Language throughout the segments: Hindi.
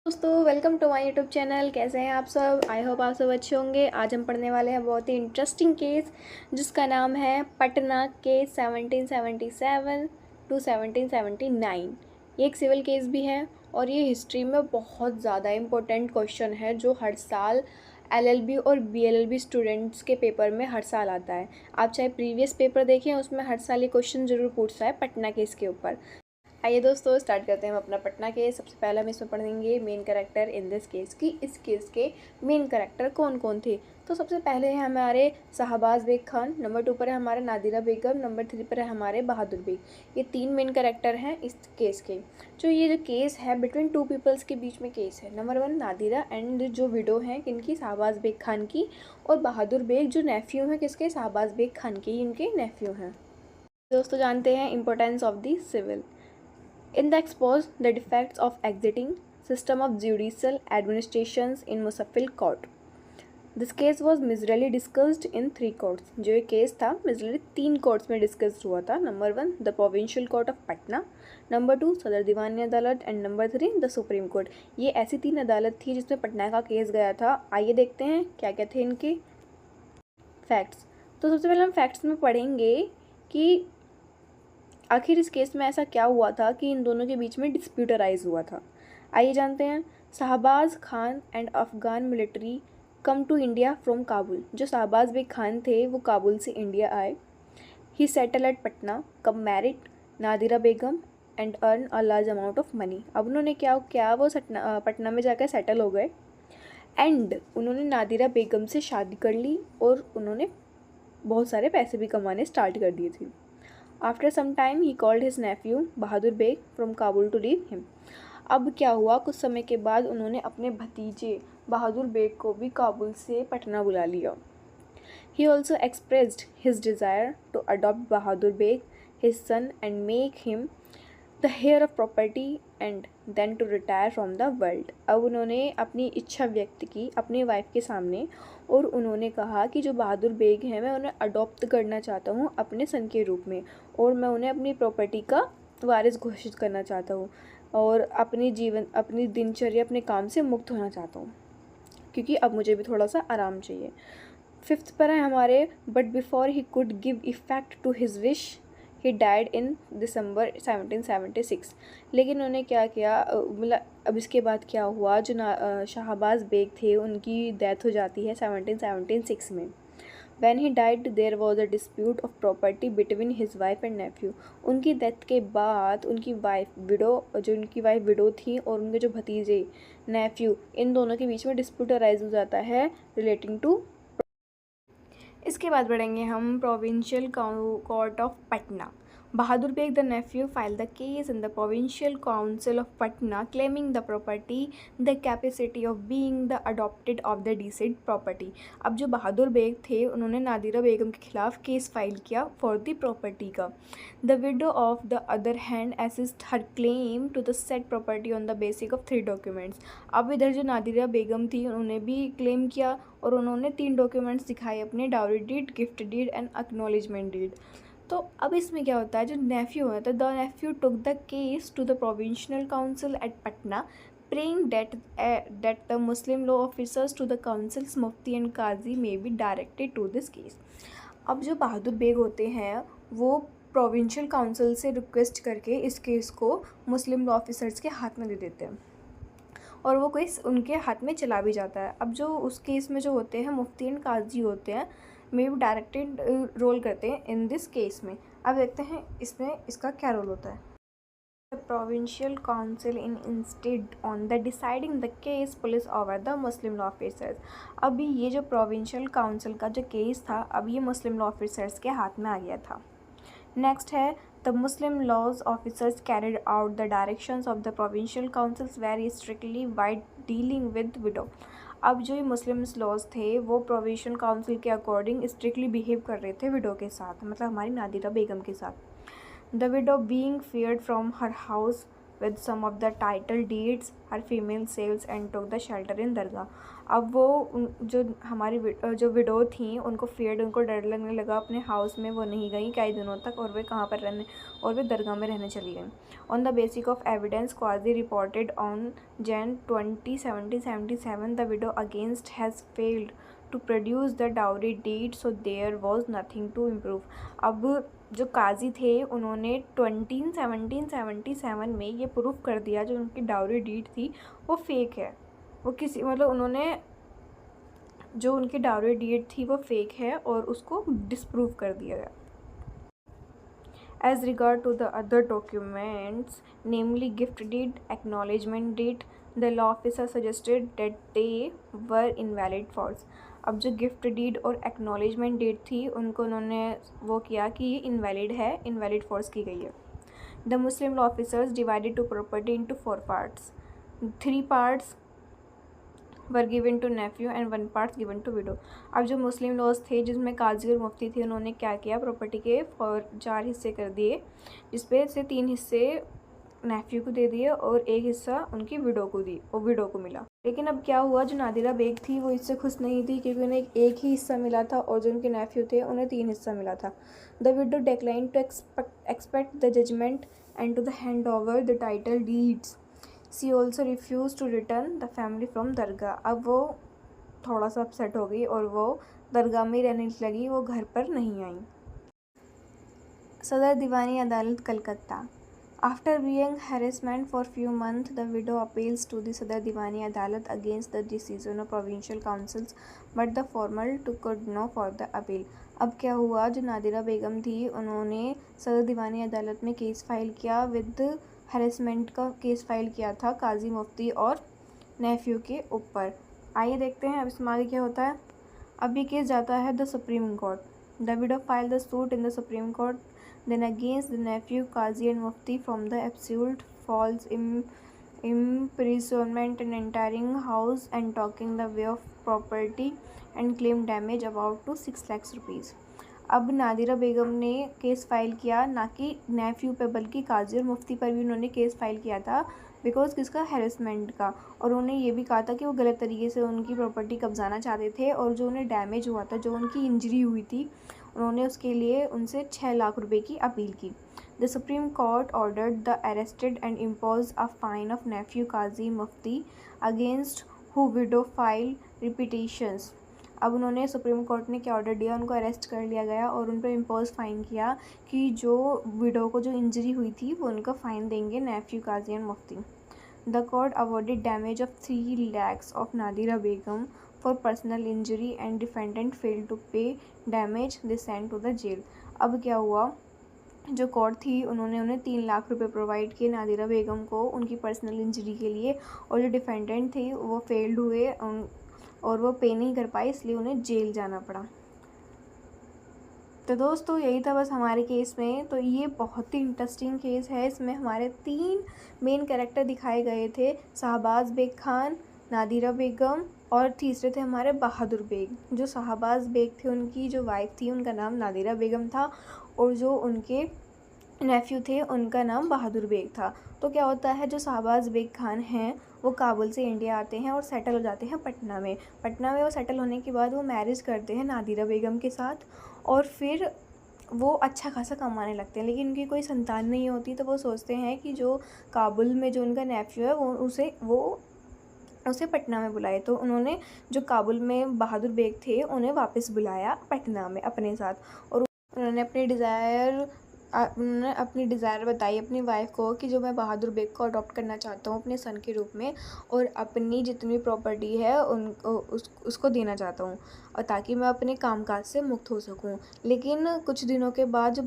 दोस्तों welcome to my YouTube channel. कैसे हैं आप सब? आई होप आप सब अच्छे होंगे। आज हम पढ़ने वाले हैं बहुत ही इंटरेस्टिंग केस जिसका नाम है पटना केस 1777 टू 1779। ये एक सिविल केस भी है और ये हिस्ट्री में बहुत ज़्यादा इम्पोर्टेंट क्वेश्चन है जो हर साल एलएलबी और बीएलएलबी स्टूडेंट्स के पेपर में हर साल आता है। आप चाहे प्रीवियस पेपर देखें, उसमें हर साल ये क्वेश्चन ज़रूर पूछता है पटना केस के ऊपर। आइए दोस्तों स्टार्ट करते हैं हम अपना पटना केस। सबसे पहले हम इसमें पढ़ेंगे main character in this case की इस केस के मेन कैरेक्टर कौन कौन थे। तो सबसे पहले है हमारे शाहबाज बेग खान, नंबर 2 पर है हमारा नादिरा बेगम, नंबर 3 पर है हमारे बहादुर बेग। ये 3 मेन कैरेक्टर हैं इस केस के। ये जो केस है बिटवीन 2 पीपल्स के बीच में केस है। नंबर 1 नादिरा एंड जो विडो हैं किनकी, शाहबाज बेग खान की, और बहादुर बेग जो नेफ्यू हैं किसके, शाहबाज बेग खान के, इनके नेफ्यू हैं। दोस्तों जानते हैं importance of the civil. In the expose the defects of exiting system of judicial administrations in Musaffil court. This case was majorly discussed in 3 courts. जो ये केस था majorly 3 courts में डिस्कस हुआ था। Number 1 the provincial court of Patna, number 2 सदर दीवानी अदालत and number 3 the supreme court. ये ऐसी 3 अदालत थी जिसमें पटना का केस गया था। आइए देखते हैं क्या क्या थे इनके फैक्ट्स। तो सबसे पहले हम फैक्ट्स में पढ़ेंगे कि आखिर इस केस में ऐसा क्या हुआ था कि इन दोनों के बीच में डिस्प्यूट अराइज हुआ था। आइए जानते हैं। Shahbaz Khan and Afghan military come to India from Kabul. जो शाहबाज बेग खान थे वो काबुल से इंडिया आए। He settle at Patna, come married Nadira Begum and earn a large amount of money. अब उन्होंने क्या क्या वो पटना में जाकर सेटल हो गए एंड उन्होंने नादिरा बेगम से शादी कर ली और उन्होंने बहुत सारे पैसे भी कमाने स्टार्ट कर दिए थे। After some time he called his nephew Bahadur Beg from Kabul to leave him. अब क्या हुआ, कुछ समय के बाद उन्होंने अपने भतीजे बहादुर बेग को भी काबुल से पटना बुला लिया। He also expressed his desire to adopt Bahadur Beg, his son, and make him the heir of property and then to retire from the world. अब उन्होंने अपनी इच्छा व्यक्त की अपनी वाइफ के सामने और उन्होंने कहा कि जो बहादुर बेग हैं मैं उन्हें अडॉप्ट करना चाहता हूँ अपने सन के रूप में और मैं उन्हें अपनी प्रॉपर्टी का वारिस घोषित करना चाहता हूँ और अपनी दिनचर्या अपने काम से मुक्त होना चाहता हूँ क्योंकि अब मुझे भी थोड़ा सा आराम चाहिए। 5th पर है हमारे but before he could give effect to his wish he died in December 1776। लेकिन उन्होंने क्या किया, मतलब अब इसके बाद क्या हुआ, जो शाहबाज बेग थे उनकी डेथ हो जाती है 1776 में। When he died there was a dispute of property between his wife and nephew. उनकी डेथ के बाद उनकी वाइफ विडो थी और उनके जो भतीजे नेफ्यू, इन दोनों के बीच में डिस्प्यूट अराइज हो जाता है रिलेटिंग टू। इसके बाद बढ़ेंगे हम provincial court of Patna. Bahadur Beg the nephew file the case in the provincial council of Patna claiming the property the capacity of being the adopted of the deceased property. अब जो बहादुर बेग थे उन्होंने नादिरा बेगम के खिलाफ केस फाइल किया फॉर द प्रॉपर्टी का। The widow of the other hand assist her claim to the set property on the basic of 3 documents. अब इधर जो नादिरा बेगम थी उन्होंने भी क्लेम किया और उन्होंने 3 डॉक्यूमेंट्स दिखाए अपने, dowry deed, gift deed and acknowledgement deed. तो अब इसमें क्या होता है, जो नेफ्यू होता है the nephew took the case to the provincial council at Patna praying that the Muslim law officers to the council's mufti and qazi may be directed to this case. अब जो बहादुर बेग होते हैं वो प्रोविंशियल काउंसिल से रिक्वेस्ट करके इस केस को मुस्लिम लॉ ऑफिसर्स के हाथ में दे देते हैं और वो केस उनके हाथ में चला भी जाता है। अब जो उस केस में जो होते हैं मुफ्ती एंड काजी होते हैं मे भी डायरेक्टेड रोल करते हैं इन दिस केस में। अब देखते हैं इसमें इसका क्या रोल होता है। The provincial council in instead on the deciding the case police over the Muslim law officers. अभी ये जो प्रोविंशियल काउंसिल का जो केस था अब ये मुस्लिम लॉ ऑफिसर्स के हाथ में आ गया था। नेक्स्ट है the Muslim laws officers carried out the directions of the provincial councils very strictly while dealing with widow. अब जो ये मुस्लिम लॉज थे वो प्रोविंशियल काउंसिल के अकॉर्डिंग स्ट्रिक्टली बिहेव कर रहे थे विडो के साथ, मतलब हमारी नादिरा बेगम के साथ। The widow being feared from her house with some of the title deeds, her female slaves and took the shelter in दरगाह। अब वो जो हमारी जो विडो थी उनको उनको डर लगने लगा अपने हाउस में, वो नहीं गई कई दिनों तक, और वे कहाँ पर रहने, और वे दरगाह में रहने चली गई। On the basic of evidence qazi reported on Jan 20, 1777 the widow against has failed to produce the dowry deed, so there was nothing to improve. अब जो काजी थे उन्होंने 1777 में ये प्रूफ कर दिया जो उनकी डाउरी डीड थी वो फेक है, वो किसी मतलब उन्होंने जो उनकी डाउरी डीड थी वो फेक है और उसको डिसप्रूव कर दिया गया। As regard to the other documents, namely gift deed, acknowledgement deed, the law officer suggested that they were invalid false। अब जो गिफ्ट डीड और एक्नॉलेजमेंट डेट थी उनको उन्होंने वो किया कि ये इनवैलिड है, इनवैलिड फोर्स की गई है। The Muslim law officers divided to property into 4 parts, 3 parts were given to nephew and 1 part given to widow. अब जो मुस्लिम लॉज थे जिसमें काजी और मुफ्ती थे उन्होंने क्या किया, प्रॉपर्टी के 4 हिस्से कर दिए, जिसपे से 3 हिस्से नेफ्यू को दे दिए और 1 हिस्सा उनकी विडो को दी और विडो को मिला। लेकिन अब क्या हुआ, जो नादिरा बेग थी वो इससे खुश नहीं थी क्योंकि उन्हें 1 ही हिस्सा मिला था और जो उनके नेफ्यू थे उन्हें 3 हिस्सा मिला था। The widow decline to expect the judgement and to the hand over the title deeds. She also refuse to return the family from dargah. अब वो थोड़ा सा अपसेट हो गई और वो दरगाह में रहने लगी, वो घर पर नहीं आई। सदर दीवानी अदालत Calcutta. After being harassment for few months, the widow appeals to the Sadar Diwani Adalat against the decision of provincial councils, but the former could no further appeal। अब क्या हुआ, जो नादिरा बेगम थी उन्होंने सदर दीवानी अदालत में केस फाइल किया, विद हरेसमेंट का केस फाइल किया था काजी मुफ्ती और नेफ्यू के ऊपर। आइए देखते हैं अब इसमें आगे क्या होता है। अब ये केस जाता है the supreme court. The widow file the suit in the supreme court then against the nephew, Qazi and Mufti from the absolute false imprisonment and entering house and taking the way of property and claim damage about to 6 lakhs rupees। अब नादिरा बेगम ने केस फाइल किया, ना कि नेफ्यू पे बल्कि काजी और मुफ्ती पर भी उन्होंने केस फाइल किया था, बिकॉज किसका, हेरेसमेंट का। और उन्होंने ये भी कहा था कि वो गलत तरीके से उनकी प्रॉपर्टी कब्जाना चाहते थे और जो उन्हें डैमेज हुआ था, जो उनकी इंजरी हुई थी, उन्होंने उसके लिए उनसे 6 लाख रुपए की अपील की। The supreme court ordered the arrested and impose a fine of nephew qazi mufti against who widow file repetitions. अब उन्होंने सुप्रीम कोर्ट ने क्या ऑर्डर दिया, उनको अरेस्ट कर लिया गया और उन पर इम्पोज फाइन किया कि जो विडो को जो इंजरी हुई थी वो उनका फ़ाइन देंगे nephew Qazi and Mufti. The court awarded damage of 3 lakhs of Nadira Begum for personal injury and defendant failed to pay damage, they sent to the jail. अब क्या हुआ, जो कोर्ट थी उन्होंने उन्हें 3 लाख रुपए प्रोवाइड किए नादिरा बेगम को उनकी पर्सनल इंजरी के लिए, और जो डिफेंडेंट थे वो फेल्ड हुए और वो पे नहीं कर पाए, इसलिए उन्हें जेल जाना पड़ा। तो दोस्तों यही था बस हमारे केस में। तो ये बहुत ही इंटरेस्टिंग केस है, इसमें हमारे 3 मेन कैरेक्टर दिखाए गए थे, शाहबाज बेग खान, नादिरा बेगम और तीसरे थे हमारे बहादुर बेग। जो शाहबाज बेग थे उनकी जो वाइफ थी उनका नाम नादिरा बेगम था और जो उनके नेफ्यू थे उनका नाम बहादुर बेग था। तो क्या होता है, जो शाहबाज बेग खान हैं वो काबुल से इंडिया आते हैं और सेटल हो जाते हैं पटना में। पटना में वो सेटल होने के बाद वो मैरिज करते हैं नादिरा बेगम के साथ और फिर वो अच्छा खासा कमाने लगते हैं, लेकिन उनकी कोई संतान नहीं होती। तो वो सोचते हैं कि जो काबुल में जो उनका नेफ्यू है वो उसे पटना में बुलाए। तो उन्होंने जो काबुल में बहादुर बेग थे उन्हें वापस बुलाया पटना में अपने साथ, और उन्होंने अपनी डिज़ायर बताई अपनी वाइफ को कि जो मैं बहादुर बेग को अडॉप्ट करना चाहता हूँ अपने सन के रूप में, और अपनी जितनी प्रॉपर्टी है उसको देना चाहता हूँ, और ताकि मैं अपने कामकाज से मुक्त हो सकूँ। लेकिन कुछ दिनों के बाद जो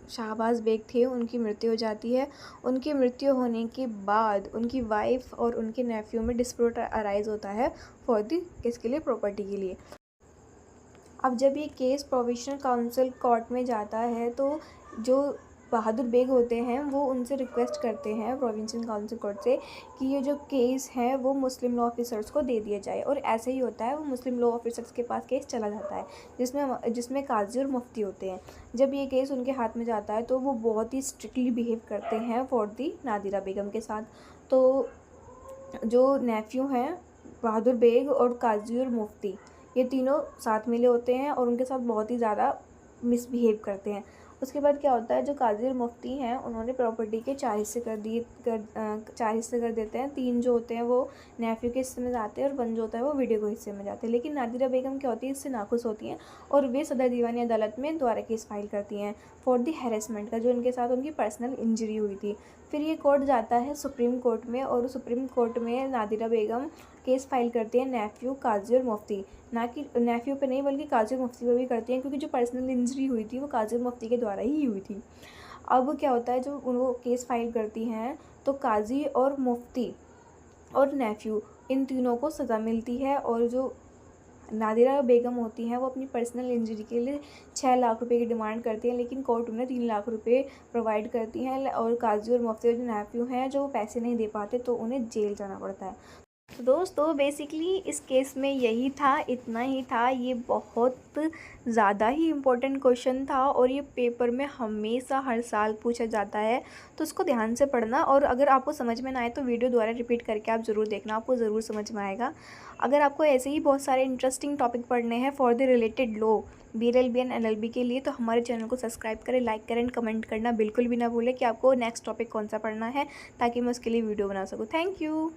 शाहबाज बेग थे उनकी मृत्यु हो जाती है। उनकी मृत्यु होने के बाद उनकी वाइफ और उनके नेफ्यू में डिस्प्यूट अराइज होता है फॉर दी किसके लिए, प्रॉपर्टी के लिए। अब जब ये केस प्रोविंशियल काउंसिल कोर्ट में जाता है तो जो बहादुर बेग होते हैं वो उनसे रिक्वेस्ट करते हैं प्रोविंशियल काउंसिल कोर्ट से कि ये जो केस है वो मुस्लिम लॉ ऑफिसर्स को दे दिया जाए, और ऐसे ही होता है, वो मुस्लिम लॉ ऑफिसर्स के पास केस चला जाता है जिसमें काजी और मुफ्ती होते हैं। जब ये केस उनके हाथ में जाता है तो वो बहुत ही स्ट्रिक्टली बिहेव करते हैं फॉर दी नादिरा बेगम के साथ। तो जो नेफ्यू हैं बहादुर बेग और काजी और मुफ्ती, ये तीनों साथ मिले होते हैं और उनके साथ बहुत ही ज़्यादा मिसबिहेव करते हैं। उसके बाद क्या होता है, जो काजी और मुफ्ती हैं उन्होंने प्रॉपर्टी के 4 हिस्से चार हिस्से कर देते हैं। 3 जो होते हैं वो नेफ्यू के हिस्से में जाते हैं और 1 जो होता है वो वीडियो के हिस्से में जाते हैं। लेकिन नादिरा बेगम क्या होती है, इससे नाखुश होती हैं और वे सदर दीवानी अदालत में दोबारा केस फाइल करती हैं फॉर दी हैरेसमेंट का, जो इनके साथ उनकी पर्सनल इंजरी हुई थी। फिर ये कोर्ट जाता है सुप्रीम कोर्ट में, और सुप्रीम कोर्ट में नादिरा बेगम केस फाइल करती है नेफ्यू, काजी और मुफ्ती, ना कि नेफ्यू पे नहीं बल्कि काजी और मुफ्ती पे भी करती हैं, क्योंकि जो पर्सनल इंजरी हुई थी वो काजी और मुफ्ती के द्वारा ही हुई थी। अब क्या होता है, जो वो केस फाइल करती हैं तो काजी और मुफ्ती और नेफ्यू इन तीनों को सज़ा मिलती है, और जो नादिरा बेगम होती हैं वो अपनी पर्सनल इंजरी के लिए 6 लाख रुपए की डिमांड करती हैं, लेकिन कोर्ट उन्हें 3 लाख रुपए प्रोवाइड करती हैं, और काजी और मुफ्ती और जो नेफ्यू हैं जो पैसे नहीं दे पाते तो उन्हें जेल जाना पड़ता है। तो दोस्तों बेसिकली इस केस में यही था, इतना ही था। ये बहुत ज़्यादा ही इम्पोर्टेंट क्वेश्चन था और ये पेपर में हमेशा हर साल पूछा जाता है, तो उसको ध्यान से पढ़ना, और अगर आपको समझ में ना आए तो वीडियो दोबारा रिपीट करके आप ज़रूर देखना, आपको ज़रूर समझ में आएगा। अगर आपको ऐसे ही बहुत सारे इंटरेस्टिंग टॉपिक पढ़ने हैं for the related law, BLLB and LLB के लिए, तो हमारे चैनल को सब्सक्राइब करें, लाइक करें, कमेंट करना बिल्कुल भी ना भूलें कि आपको नेक्स्ट टॉपिक कौन सा पढ़ना है, ताकि मैं उसके लिए वीडियो बना सकूँ। Thank you.